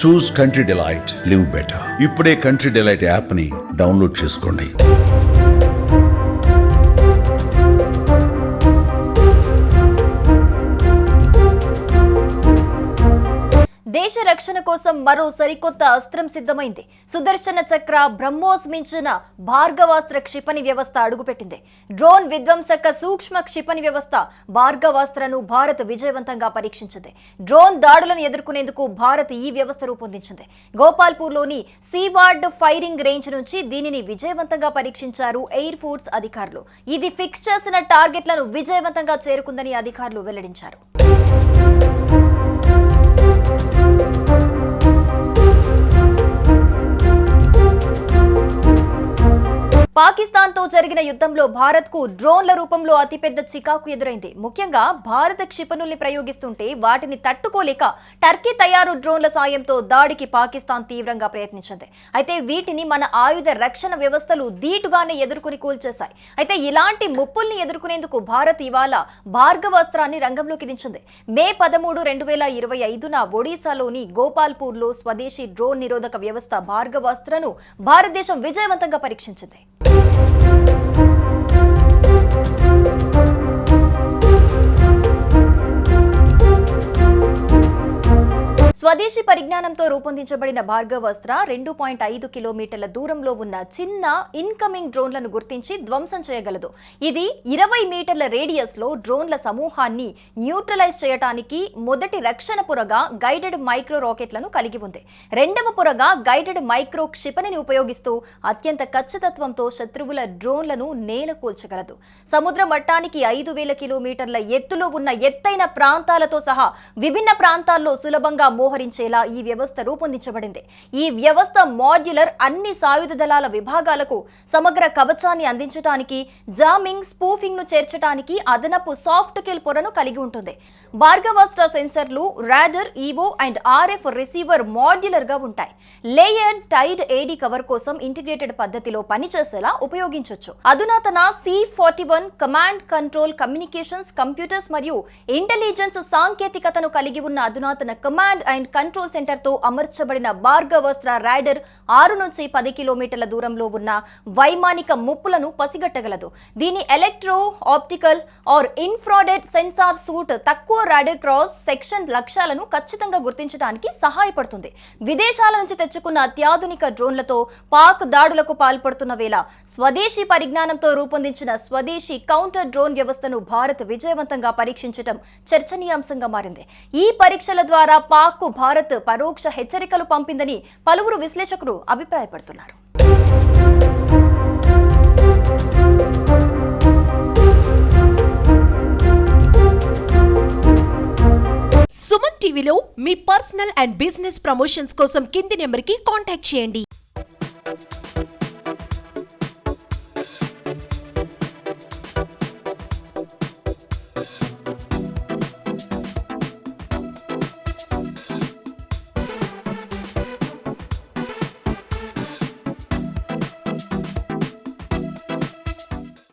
చూస్ country delight, live better. ఇప్పుడే country delight app ని download చేసుకోండి. దేశ రక్షణ కోసం మరో సరికొత్త అస్త్రం సిద్ధమైంది. సుదర్శన చక్ర బ్రహ్మోస్ మించిన భార్గవాస్త్ర క్షిపణి వ్యవస్థ అడుగుపెట్టింది. డ్రోన్ విధ్వంసక సూక్ష్మ క్షిపణి వ్యవస్థ భార్గవాస్త్రను భారత్ విజయవంతంగా పరీక్షించింది. డ్రోన్ దాడులను ఎదుర్కొనేందుకు భారత్ ఈ వ్యవస్థ రూపొందించింది. గోపాల్పూర్లోని సీవార్డ్ ఫైరింగ్ రేంజ్ నుంచి దీనిని విజయవంతంగా పరీక్షించారు ఎయిర్ ఫోర్స్ అధికారులు. ఇది ఫిక్స్ చేసిన టార్గెట్లను విజయవంతంగా చేరుకుందని అధికారులు వెల్లడించారు. పాకిస్తాన్ తో జరిగిన యుద్ధంలో భారత్ కు డ్రోన్ల రూపంలో అతిపెద్ద చికాకు ఎదురైంది. ముఖ్యంగా భారత క్షిపణుల్ని ప్రయోగిస్తుంటే వాటిని తట్టుకోలేక టర్కీ తయారు డ్రోన్ల సాయంతో దాడికి పాకిస్తాన్ తీవ్రంగా ప్రయత్నించింది. అయితే వీటిని మన ఆయుధ రక్షణ వ్యవస్థలు ధీటుగానే ఎదుర్కొని కూల్చేశాయి. అయితే ఇలాంటి ముప్పుల్ని ఎదుర్కొనేందుకు భారత్ ఇవాళ భార్గవాస్త్రాన్ని రంగంలోకి దించింది. మే 13, 2025న ఒడిశాలోని గోపాల్పూర్లో స్వదేశీ డ్రోన్ నిరోధక వ్యవస్థ భార్గవాస్త్రను భారతదేశం విజయవంతంగా పరీక్షించింది. స్వదేశీ పరిజ్ఞానంతో రూపొందించబడిన భార్గవాస్త్ర 2.5 కిలోమీటర్ల దూరంలో ఉన్న చిన్న ఇన్కమింగ్ డ్రోన్లను గుర్తించి ధ్వంసం చేయగలదు. ఇది 20 మీటర్ల రేడియస్ లో డ్రోన్ల సమూహాన్ని న్యూట్రలైజ్ చేయడానికి మొదటి రక్షణ పొరగా గైడెడ్ మైక్రో రాకెట్లను కలిగి ఉంది. రెండవ పొరగా గైడెడ్ మైక్రో క్షిపణిని ఉపయోగిస్తూ అత్యంత ఖచ్చితత్వంతో శత్రువుల డ్రోన్లను నేలకూల్చగలదు. సముద్ర మట్టానికి 5000 కిలోమీటర్ల ఎత్తులో ఉన్న ఎత్తైన ప్రాంతాలతో సహా విభిన్న ప్రాంతాల్లో సులభంగా మోహరించేలా ఈ వ్యవస్థ రూపొందించబడింది. ఈ వ్యవస్థ మాడ్యులర్, అన్ని సాయుధ దళాల విభాగాలకు సమగ్ర కవచాన్ని అందించడానికి, జామింగ్, స్పూఫింగ్ ను చేర్చడానికి అదనపు సాఫ్ట్ కిల్ పొరను కలిగి ఉంటుంది. భార్గవాస్త్ర సెన్సర్లు, radar, EO and RF receiver modular గా ఉంటాయి. లేయర్డ్ టైడ్ ఏడీ కవర్ కోసం ఇంటిగ్రేటెడ్ పద్ధతిలో పనిచేసేలా ఉపయోగించవచ్చు. అధునాతన C-41 command control communications, computers మరియు ఇంటెలిజెన్స్ సాంకేతికతను కలిగి ఉన్న అధునాతన కమాండ్ అండ్ కంట్రోల్ సెంటర్ తో అమర్చబడిన భార్గవాస్త్ర రాడర్ 6 నుంచి 10 కిలోమీటర్ల దూరంలో ఉన్న వైమానిక ముప్పులను పసిగట్టగలదు. దీని electro optical or infrared sensor suite తక్కువ రాడర్ క్రాస్ సెక్షన్ లక్ష్యాలను ఖచ్చితంగా గుర్తించడానికి సహాయపడుతుంది. విదేశాల నుంచి తెచ్చుకున్న అత్యాధునిక డ్రోన్లతో పాక్ దాడులకు పాల్పడుతున్న వేళ స్వదేశీ పరిజ్ఞానంతో రూపొందించిన స్వదేశీ కౌంటర్ డ్రోన్ వ్యవస్థను భారత్ విజయవంతంగా పరీక్షించడం చర్చనీయాంశంగా మారింది. ఈ పరీక్షల ద్వారా పాక్ కు భారత్ పరోక్ష హెచ్చరికలు పంపిందని పలువురు విశ్లేషకులు అభిప్రాయపడుతున్నారు. సుమన్ టీవీలో మీ పర్సనల్ అండ్ బిజినెస్ ప్రమోషన్స్ కోసం కింది నెంబర్కి కాంటాక్ట్ చేయండి.